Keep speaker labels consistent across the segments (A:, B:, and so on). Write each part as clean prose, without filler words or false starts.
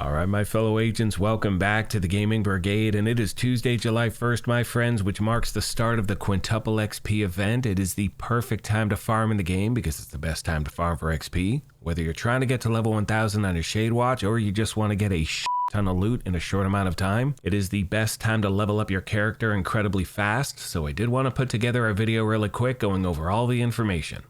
A: All right, my fellow agents, welcome back to the Gaming Brigade, and it is Tuesday, July 1st, my friends, which marks the start of the Quintuple XP event. It is the perfect time to farm in the game because it's the best time to farm for XP. Whether you're trying to get to level 1000 on your Shade Watch or you just want to get a ton of loot in a short amount of time, it is the best time to level up your character incredibly fast, so I did want to put together a video really quick going over all the information.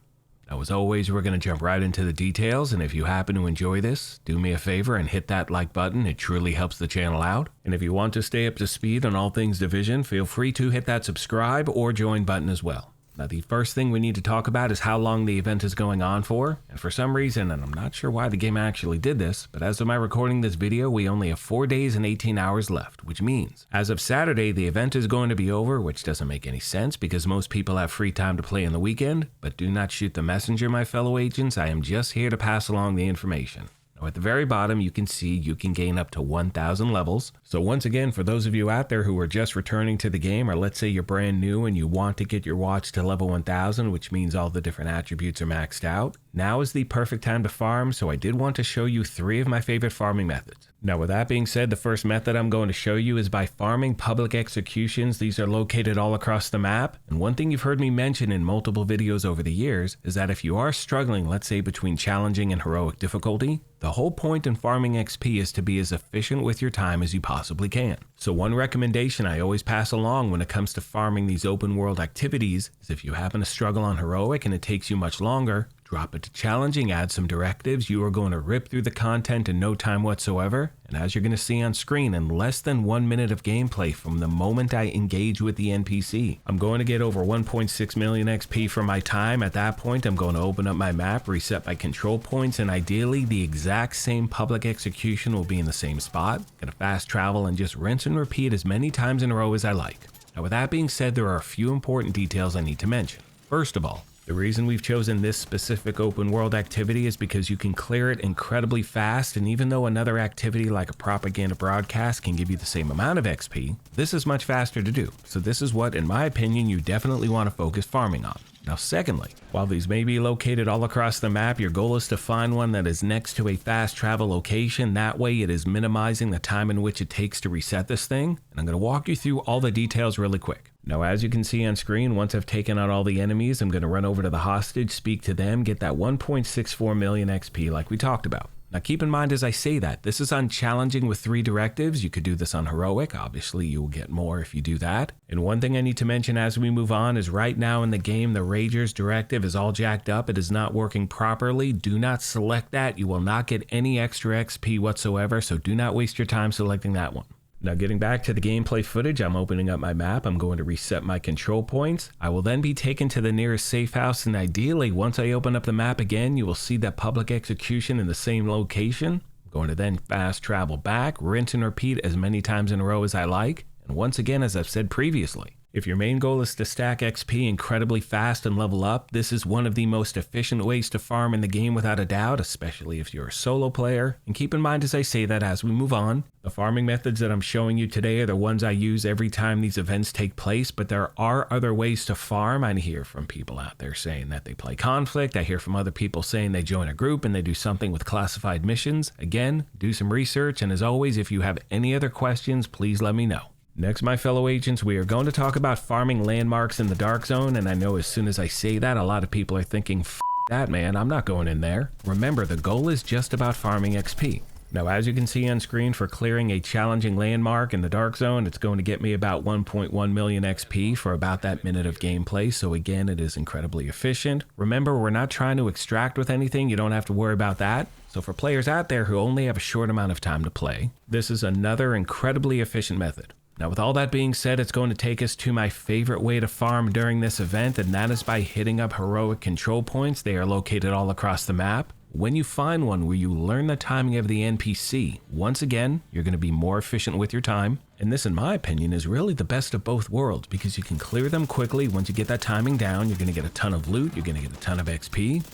A: Now, as always, we're going to jump right into the details, and if you happen to enjoy this, do me a favor and hit that like button. It truly helps the channel out. And if you want to stay up to speed on all things Division, feel free to hit that subscribe or join button as well. Now, the first thing we need to talk about is how long the event is going on for, and for some reason, and I'm not sure why the game actually did this, but as of my recording this video, we only have 4 days and 18 hours left, which means, as of Saturday, the event is going to be over, which doesn't make any sense because most people have free time to play on the weekend, but do not shoot the messenger, my fellow agents. I am just here to pass along the information. Now, at the very bottom, you can see you can gain up to 1,000 levels. So once again, for those of you out there who are just returning to the game, or let's say you're brand new and you want to get your watch to level 1000, which means all the different attributes are maxed out, now is the perfect time to farm, so I did want to show you 3 of my favorite farming methods. Now, with that being said, the first method I'm going to show you is by farming public executions. These are located all across the map, and one thing you've heard me mention in multiple videos over the years is that if you are struggling, let's say between challenging and heroic difficulty, the whole point in farming XP is to be as efficient with your time as you possibly can. So one recommendation I always pass along when it comes to farming these open world activities is if you happen to struggle on heroic and it takes you much longer, drop it to challenging, add some directives. You are going to rip through the content in no time whatsoever. And as you're going to see on screen, in less than 1 minute of gameplay from the moment I engage with the NPC, I'm going to get over 1.6 million XP for my time. At that point, I'm going to open up my map, reset my control points, and ideally the exact same public execution will be in the same spot. Gonna fast travel and just rinse and repeat as many times in a row as I like. Now, with that being said, there are a few important details I need to mention. First of all, the reason we've chosen this specific open world activity is because you can clear it incredibly fast, and even though another activity like a propaganda broadcast can give you the same amount of XP, this is much faster to do. So this is what, in my opinion, you definitely want to focus farming on. Now, secondly, while these may be located all across the map, your goal is to find one that is next to a fast travel location. That way it is minimizing the time in which it takes to reset this thing. And I'm going to walk you through all the details really quick. Now, as you can see on screen, once I've taken out all the enemies, I'm going to run over to the hostage, speak to them, get that 1.64 million XP like we talked about. Now, keep in mind as I say that, this is on challenging with 3 directives. You could do this on heroic. Obviously, you will get more if you do that. And one thing I need to mention as we move on is right now in the game, the Ragers directive is all jacked up. It is not working properly. Do not select that. You will not get any extra XP whatsoever, so do not waste your time selecting that one. Now, getting back to the gameplay footage, I'm opening up my map. I'm going to reset my control points. I will then be taken to the nearest safe house, and ideally, once I open up the map again, you will see that public execution in the same location. I'm going to then fast travel back, rinse and repeat as many times in a row as I like. And once again, as I've said previously, if your main goal is to stack XP incredibly fast and level up, this is one of the most efficient ways to farm in the game without a doubt, especially if you're a solo player. And keep in mind as I say that as we move on, the farming methods that I'm showing you today are the ones I use every time these events take place, but there are other ways to farm. I hear from people out there saying that they play Conflict. I hear from other people saying they join a group and they do something with classified missions. Again, do some research, and as always, if you have any other questions, please let me know. Next, my fellow agents, we are going to talk about farming landmarks in the Dark Zone, and I know as soon as I say that, a lot of people are thinking, F that man, I'm not going in there. Remember, the goal is just about farming XP. Now, as you can see on screen, for clearing a challenging landmark in the Dark Zone, it's going to get me about 1.1 million XP for about that minute of gameplay, so again, it is incredibly efficient. Remember, we're not trying to extract with anything, you don't have to worry about that. So for players out there who only have a short amount of time to play, this is another incredibly efficient method. Now, with all that being said, it's going to take us to my favorite way to farm during this event, and that is by hitting up heroic control points. They are located all across the map. When you find one where you learn the timing of the NPC, once again, you're going to be more efficient with your time. And this, in my opinion, is really the best of both worlds because you can clear them quickly. Once you get that timing down, you're going to get a ton of loot, you're going to get a ton of XP.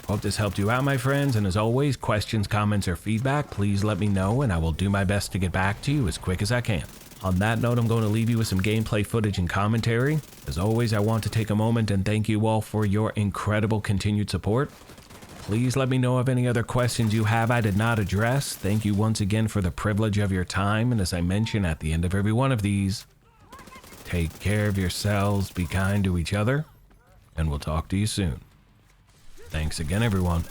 A: Hope this helped you out, my friends, and as always, questions, comments, or feedback, please let me know, and I will do my best to get back to you as quick as I can. On that note, I'm going to leave you with some gameplay footage and commentary. As always, I want to take a moment and thank you all for your incredible continued support. Please let me know of any other questions you have I did not address. Thank you once again for the privilege of your time, and as I mention at the end of every one of these, take care of yourselves, be kind to each other, and we'll talk to you soon. Thanks again, everyone.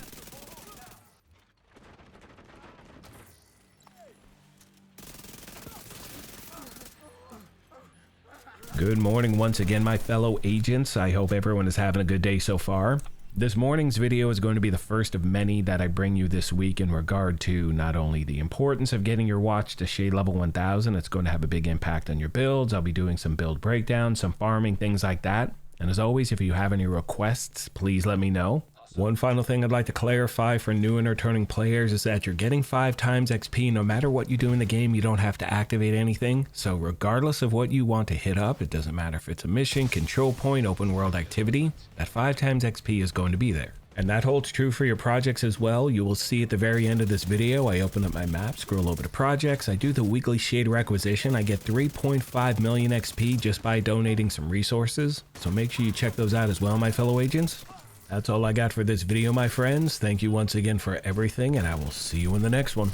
A: Good morning once again, my fellow agents. I hope everyone is having a good day so far. This morning's video is going to be the first of many that I bring you this week in regard to not only the importance of getting your watch to Shade Level 1000, it's going to have a big impact on your builds. I'll be doing some build breakdowns, some farming, things like that. And as always, if you have any requests, please let me know. One final thing I'd like to clarify for new and returning players is that you're getting 5 times XP no matter what you do in the game. You don't have to activate anything. So regardless of what you want to hit up, it doesn't matter if it's a mission, control point, open world activity, that 5 times XP is going to be there. And that holds true for your projects as well. You will see at the very end of this video, I open up my map, scroll over to projects, I do the weekly shader acquisition. I get 3.5 million XP just by donating some resources. So make sure you check those out as well, my fellow agents. That's all I got for this video, my friends. Thank you once again for everything, and I will see you in the next one.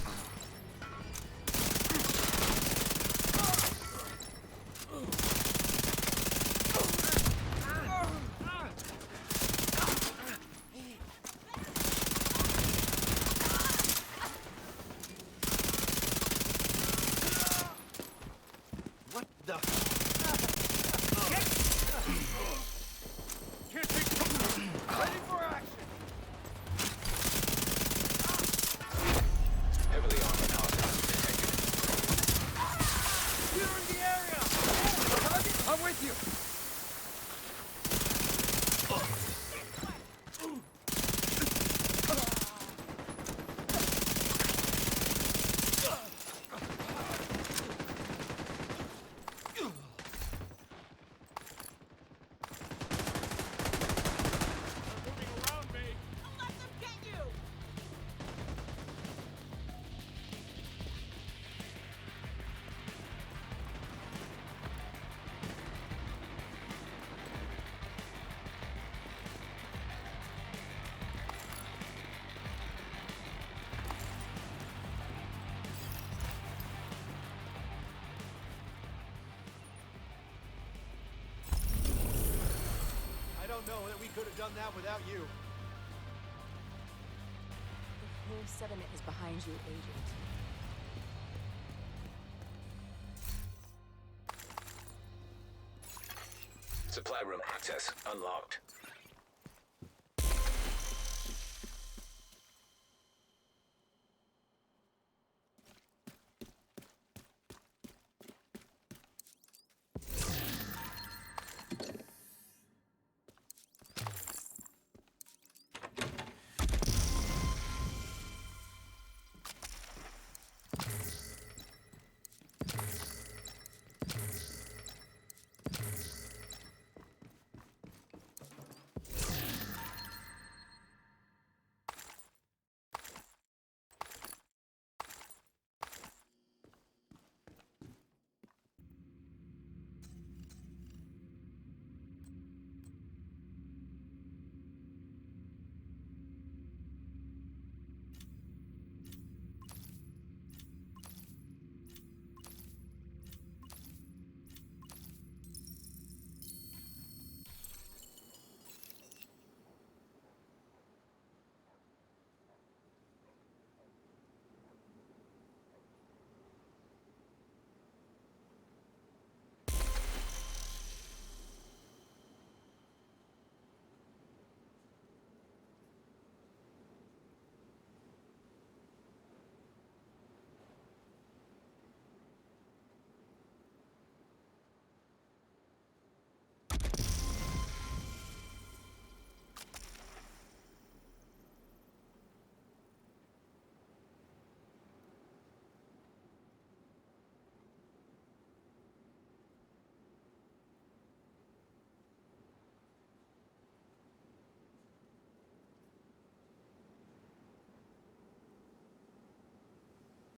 B: What the? Ready for action! Heavily armored hostiles detected. Clearing the area! I'm with you! I don't know that we could have done that without you.
C: The whole settlement is behind you, Agent.
D: Supply room access unlocked.